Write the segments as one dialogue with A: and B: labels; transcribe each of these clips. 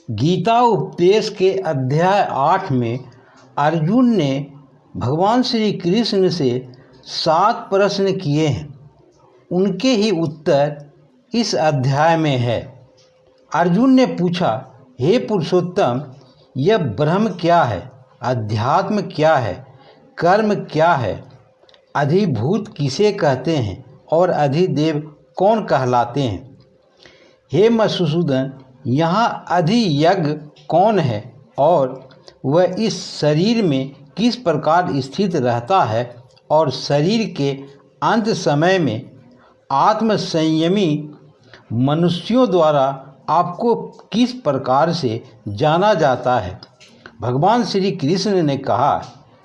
A: गीता उपदेश के अध्याय 8 में अर्जुन ने भगवान श्री कृष्ण से 7 प्रश्न किए हैं। उनके ही उत्तर इस अध्याय में है। अर्जुन ने पूछा, हे पुरुषोत्तम, यह ब्रह्म क्या है? अध्यात्म क्या है? कर्म क्या है? अधिभूत किसे कहते हैं और अधिदेव कौन कहलाते हैं? हे मधुसूदन, यहाँ अधियज्ञ कौन है और वह इस शरीर में किस प्रकार स्थित रहता है और शरीर के अंत समय में आत्मसंयमी मनुष्यों द्वारा आपको किस प्रकार से जाना जाता है? भगवान श्री कृष्ण ने कहा,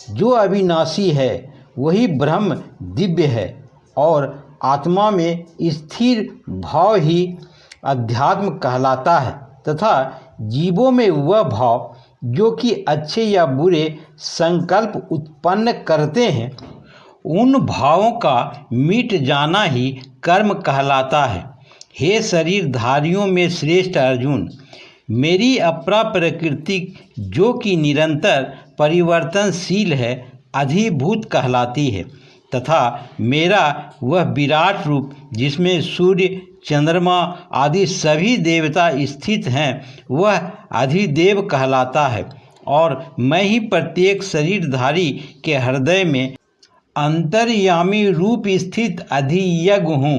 A: जो अविनाशी है वही ब्रह्म दिव्य है और आत्मा में स्थिर भाव ही अध्यात्म कहलाता है तथा जीवों में वह भाव जो कि अच्छे या बुरे संकल्प उत्पन्न करते हैं, उन भावों का मिट जाना ही कर्म कहलाता है। हे शरीरधारियों में श्रेष्ठ अर्जुन, मेरी अपरा प्रकृति जो कि निरंतर परिवर्तनशील है अधिभूत कहलाती है तथा मेरा वह विराट रूप जिसमें सूर्य, चंद्रमा आदि सभी देवता स्थित हैं वह अधिदेव कहलाता है और मैं ही प्रत्येक शरीरधारी के हृदय में अंतर्यामी रूप स्थित अधियज्ञ हूँ।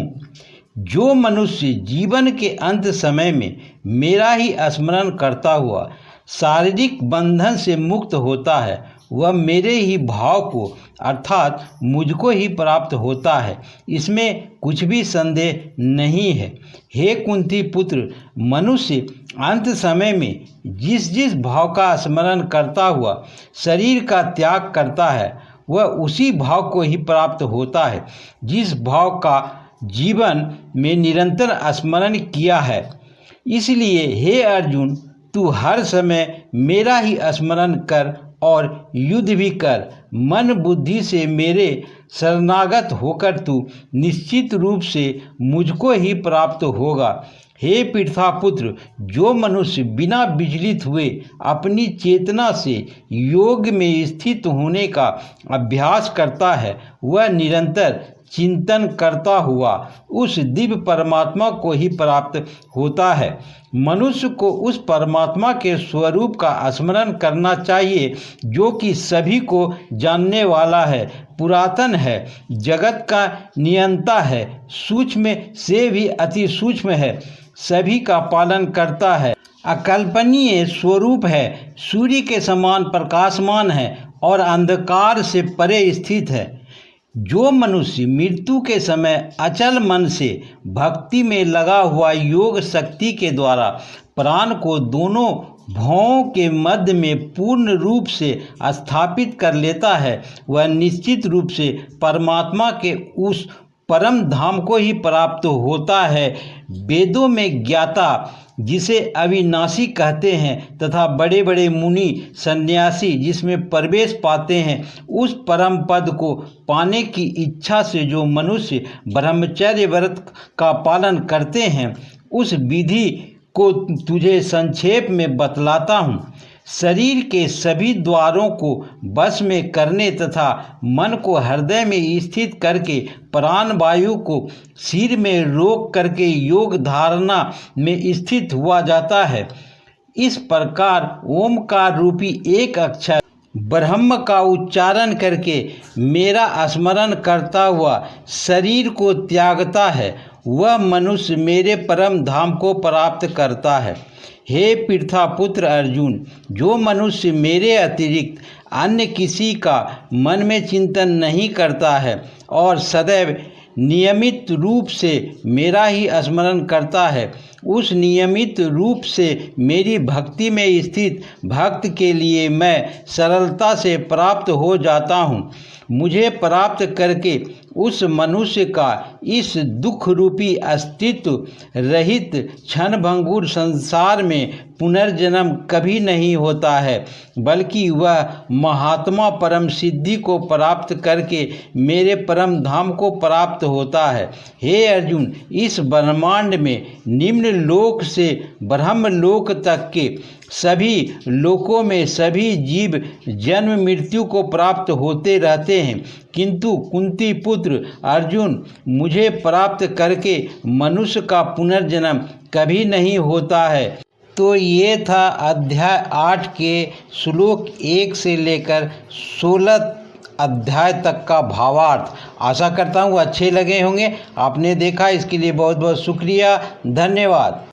A: जो मनुष्य जीवन के अंत समय में मेरा ही स्मरण करता हुआ शारीरिक बंधन से मुक्त होता है वह मेरे ही भाव को अर्थात मुझको ही प्राप्त होता है, इसमें कुछ भी संदेह नहीं है। हे कुंती पुत्र, मनुष्य अंत समय में जिस जिस भाव का स्मरण करता हुआ शरीर का त्याग करता है वह उसी भाव को ही प्राप्त होता है जिस भाव का जीवन में निरंतर स्मरण किया है। इसलिए हे अर्जुन, तू हर समय मेरा ही स्मरण कर और युद्ध भी कर। मन बुद्धि से मेरे शरणागत होकर तू निश्चित रूप से मुझको ही प्राप्त होगा। हे पृथापुत्र, जो मनुष्य बिना विचलित हुए अपनी चेतना से योग में स्थित होने का अभ्यास करता है वह निरंतर चिंतन करता हुआ उस दिव्य परमात्मा को ही प्राप्त होता है। मनुष्य को उस परमात्मा के स्वरूप का स्मरण करना चाहिए जो कि सभी को जानने वाला है, पुरातन है, जगत का नियंता है, सूक्ष्म से भी अति सूक्ष्म है, सभी का पालन करता है, अकल्पनीय स्वरूप है, सूर्य के समान प्रकाशमान है और अंधकार से परे स्थित है। जो मनुष्य मृत्यु के समय अचल मन से भक्ति में लगा हुआ योग शक्ति के द्वारा प्राण को दोनों भौं के मध्य में पूर्ण रूप से स्थापित कर लेता है वह निश्चित रूप से परमात्मा के उस परम धाम को ही प्राप्त होता है। वेदों में ज्ञाता जिसे अविनाशी कहते हैं तथा बड़े बड़े मुनि सन्यासी जिसमें प्रवेश पाते हैं, उस परम पद को पाने की इच्छा से जो मनुष्य ब्रह्मचर्य व्रत का पालन करते हैं उस विधि को तुझे संक्षेप में बतलाता हूँ। शरीर के सभी द्वारों को वश में करने तथा मन को हृदय में स्थित करके प्राण वायु को सिर में रोक करके योग धारणा में स्थित हुआ जाता है। इस प्रकार ओमकार रूपी एक अक्षर ब्रह्म का उच्चारण करके मेरा स्मरण करता हुआ शरीर को त्यागता है वह मनुष्य मेरे परम धाम को प्राप्त करता है। हे पृथापुत्र अर्जुन, जो मनुष्य मेरे अतिरिक्त अन्य किसी का मन में चिंतन नहीं करता है और सदैव नियमित रूप से मेरा ही स्मरण करता है उस नियमित रूप से मेरी भक्ति में स्थित भक्त के लिए मैं सरलता से प्राप्त हो जाता हूँ। मुझे प्राप्त करके उस मनुष्य का इस दुख रूपी अस्तित्व रहित क्षणभंगुर संसार में पुनर्जन्म कभी नहीं होता है, बल्कि वह महात्मा परम सिद्धि को प्राप्त करके मेरे परम धाम को प्राप्त होता है। हे अर्जुन, इस ब्रह्मांड में निम्न लोक से ब्रह्म लोक तक के सभी लोकों में सभी जीव जन्म मृत्यु को प्राप्त होते रहते हैं, किंतु कुंती पुत्र अर्जुन, मुझे प्राप्त करके मनुष्य का पुनर्जन्म कभी नहीं होता है। तो ये था अध्याय 8 के श्लोक 1 से लेकर 16 अध्याय तक का भावार्थ। आशा करता हूँ अच्छे लगे होंगे। आपने देखा, इसके लिए बहुत बहुत शुक्रिया, धन्यवाद।